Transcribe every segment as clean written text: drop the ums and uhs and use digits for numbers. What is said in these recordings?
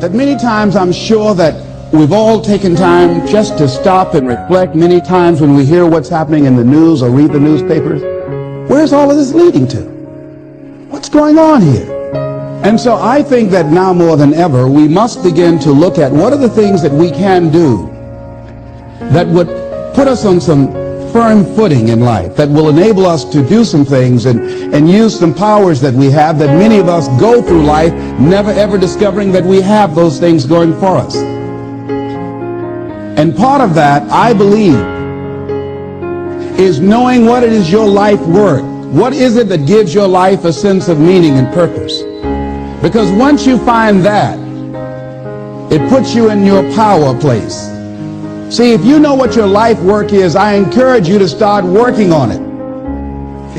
that many times I'm sure that we've all taken time just to stop and reflect many times when we hear what's happening in the news or read the newspapers. Where's all of this leading to? What's going on here? And so I think that now more than ever, we must begin to look at what are the things that we can do that would put us on some firm footing in life, that will enable us to do some things and use some powers that we have, that many of us go through life never ever discovering that we have those things going for us. And part of that, I believe, is knowing what it is your life worth. What is it that gives your life a sense of meaning and purpose? Because once you find that, it puts you in your power place. See, if you know what your life work is, I encourage you to start working on it.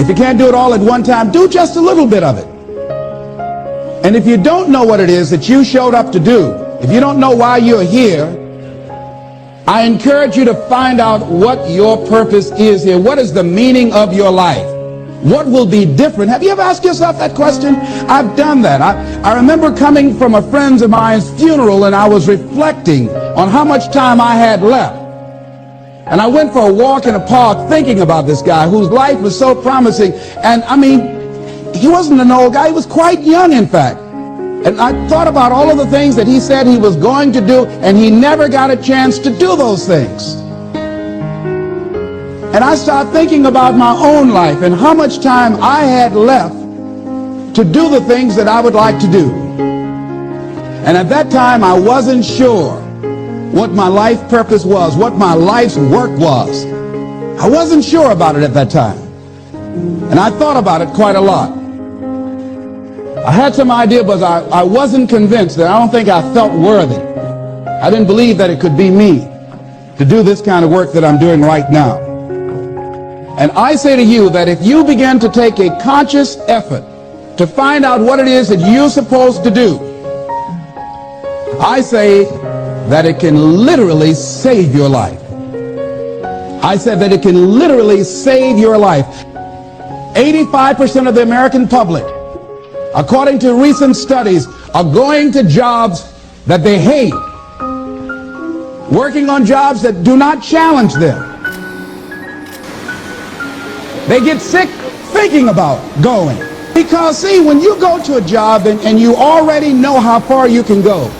If you can't do it all at one time, do just a little bit of it. And if you don't know what it is that you showed up to do, if you don't know why you're here, I encourage you to find out what your purpose is here. What is the meaning of your life? What will be different? Have you ever asked yourself that question? I've done that. I remember coming from a friend of mine's funeral, and I was reflecting on how much time I had left. And I went for a walk in a park thinking about this guy whose life was so promising. And I mean, he wasn't an old guy. He was quite young, in fact. And I thought about all of the things that he said he was going to do, and he never got a chance to do those things. And I started thinking about my own life and how much time I had left to do the things that I would like to do. And at that time, I wasn't sure what my life purpose was, what my life's work was. I wasn't sure about it at that time. And I thought about it quite a lot. I had some idea, but I wasn't convinced. That I don't think I felt worthy. I didn't believe that it could be me to do this kind of work that I'm doing right now. And I say to you that if you begin to take a conscious effort to find out what it is that you're supposed to do, I say that it can literally save your life. I said that it can literally save your life. 85% of the American public, according to recent studies, are going to jobs that they hate, working on jobs that do not challenge them. They get sick thinking about going. Because, see, when you go to a job and you already know how far you can go,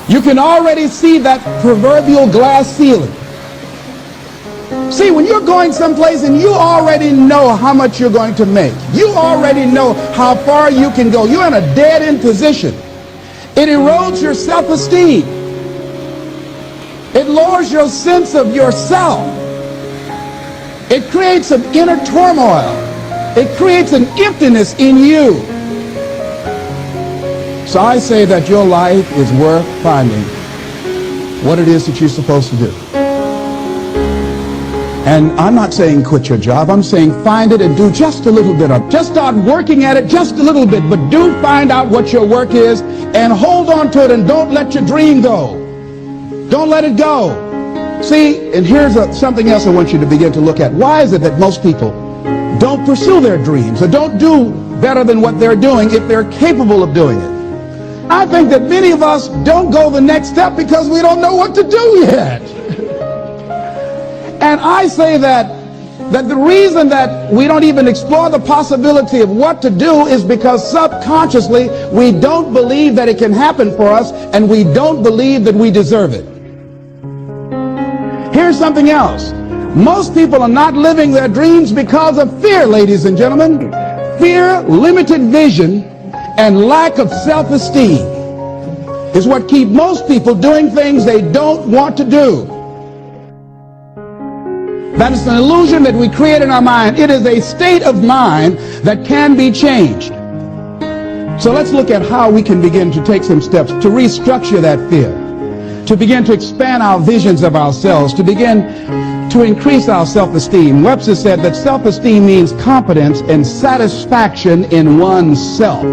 you can already see that proverbial glass ceiling. See, when you're going someplace and you already know how much you're going to make, you already know how far you can go, you're in a dead-end position. It erodes your self-esteem. It lowers your sense of yourself. It creates some inner turmoil. It creates an emptiness in you. So I say that your life is worth finding what it is that you're supposed to do. And I'm not saying quit your job. I'm saying find it and do just a little bit of it. Just start working at it just a little bit. But do find out what your work is and hold on to it, and don't let your dream go. Don't let it go. See, and here's something else I want you to begin to look at. Why is it that most people don't pursue their dreams or don't do better than what they're doing if they're capable of doing it? I think that many of us don't go the next step because we don't know what to do yet. And I say that the reason that we don't even explore the possibility of what to do is because subconsciously we don't believe that it can happen for us, and we don't believe that we deserve it. Here's something else. Most people are not living their dreams because of fear, ladies and gentlemen. Fear, limited vision, and lack of self-esteem is what keep most people doing things they don't want to do. That is an illusion that we create in our mind. It is a state of mind that can be changed. So let's look at how we can begin to take some steps to restructure that fear, to begin to expand our visions of ourselves, to begin to increase our self-esteem. Webster said that self-esteem means confidence and satisfaction in oneself.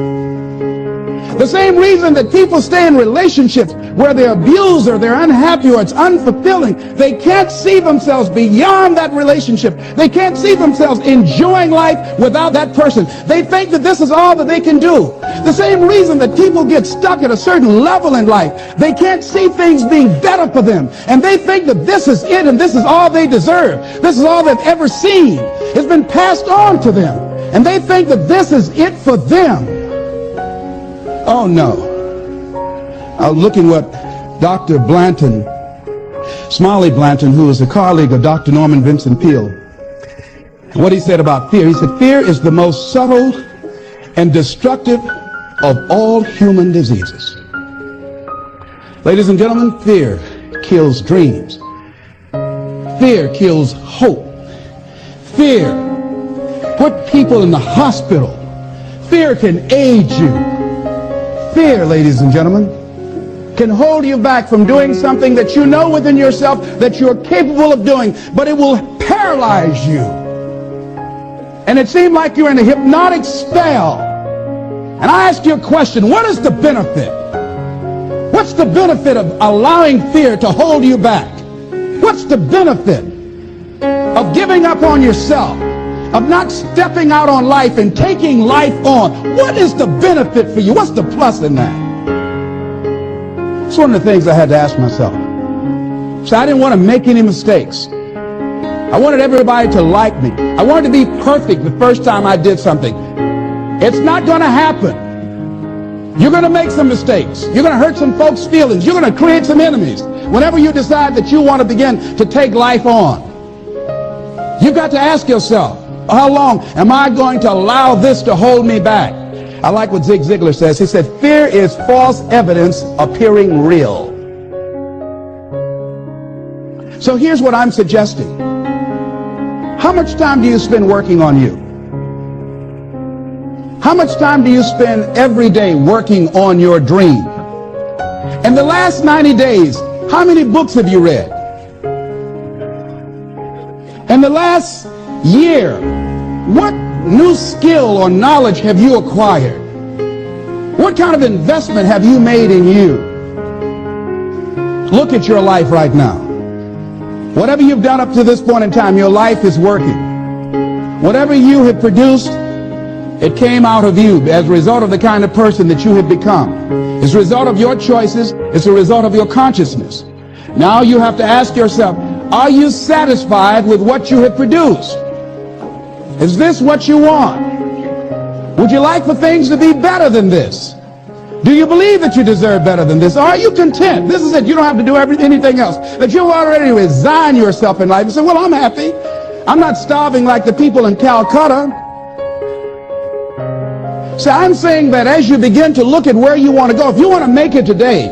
The same reason that people stay in relationships where they're abused or they're unhappy or it's unfulfilling, they can't see themselves beyond that relationship. They can't see themselves enjoying life without that person. They think that this is all that they can do. The same reason that people get stuck at a certain level in life, they can't see things being better for them. And they think that this is it and this is all they deserve. This is all they've ever seen. It's been passed on to them. And they think that this is it for them. Oh no. I was looking what Dr. Blanton, Smiley Blanton, who is a colleague of Dr. Norman Vincent Peale, what he said about fear. He said, fear is the most subtle and destructive of all human diseases. Ladies and gentlemen, fear kills dreams. Fear kills hope. Fear put people in the hospital. Fear can age you. Fear, ladies and gentlemen, can hold you back from doing something that you know within yourself that you're capable of doing, but it will paralyze you. And it seemed like you're in a hypnotic spell. And I ask you a question, what is the benefit? What's the benefit of allowing fear to hold you back? What's the benefit of giving up on yourself, of not stepping out on life and taking life on? What is the benefit for you? What's the plus in that? It's one of the things I had to ask myself. So I didn't want to make any mistakes. I wanted everybody to like me. I wanted to be perfect the first time I did something. It's not going to happen. You're going to make some mistakes. You're going to hurt some folks' feelings. You're going to create some enemies whenever you decide that you want to begin to take life on. You've got to ask yourself, how long am I going to allow this to hold me back? I like what Zig Ziglar says. He said, fear is false evidence appearing real. So here's what I'm suggesting. How much time do you spend working on you? How much time do you spend every day working on your dream? In the last 90 days, how many books have you read? In the last year, what new skill or knowledge have you acquired? What kind of investment have you made in you? Look at your life right now. Whatever you've done up to this point in time, your life is working. Whatever you have produced, it came out of you as a result of the kind of person that you have become. It's a result of your choices. It's a result of your consciousness. Now you have to ask yourself, are you satisfied with what you have produced? Is this what you want? Would you like for things to be better than this? Do you believe that you deserve better than this? Or are you content? This is it. You don't have to do anything else. That you've already resigned yourself in life and say, well, I'm happy. I'm not starving like the people in Calcutta. So I'm saying that as you begin to look at where you want to go, if you want to make it today,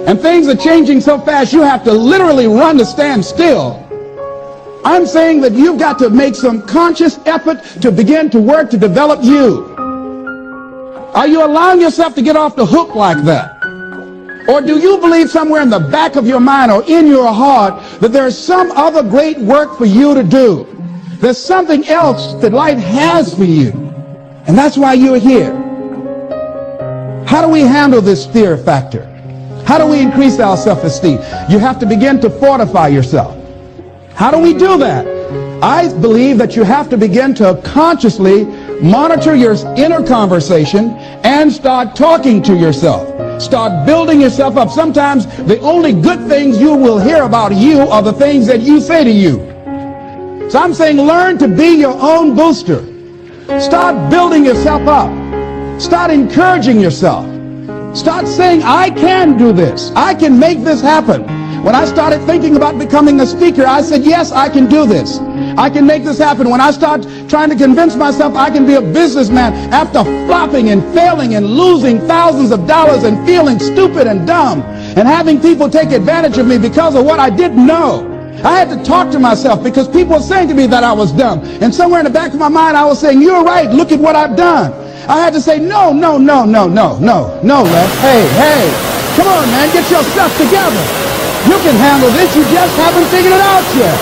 and things are changing so fast, you have to literally run to stand still. I'm saying that you've got to make some conscious effort to begin to work to develop you. Are you allowing yourself to get off the hook like that? Or do you believe somewhere in the back of your mind or in your heart that there's some other great work for you to do? There's something else that life has for you. And that's why you're here. How do we handle this fear factor? How do we increase our self-esteem? You have to begin to fortify yourself. How do we do that? I believe that you have to begin to consciously monitor your inner conversation and start talking to yourself. Start building yourself up. Sometimes the only good things you will hear about you are the things that you say to you. So I'm saying learn to be your own booster. Start building yourself up. Start encouraging yourself. Start saying, I can do this. I can make this happen. When I started thinking about becoming a speaker, I said, yes, I can do this. I can make this happen. When I start trying to convince myself I can be a businessman after flopping and failing and losing thousands of dollars and feeling stupid and dumb and having people take advantage of me because of what I didn't know. I had to talk to myself because people were saying to me that I was dumb. And somewhere in the back of my mind, I was saying, you're right. Look at what I've done. I had to say, no, Les. Hey, come on, man. Get yourself together. You can handle this. You just haven't figured it out yet.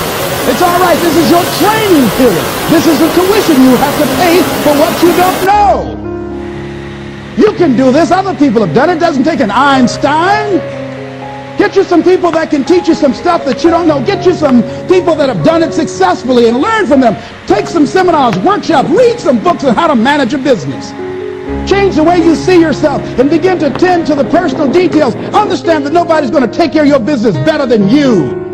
It's all right. This is your training period. This is the tuition you have to pay for what you don't know. You can do this. Other people have done it. It doesn't take an Einstein. Get you some people that can teach you some stuff that you don't know. Get you some people that have done it successfully and learn from them. Take some seminars, workshops, read some books on how to manage a business. Change the way you see yourself and begin to tend to the personal details. Understand that nobody's going to take care of your business better than you.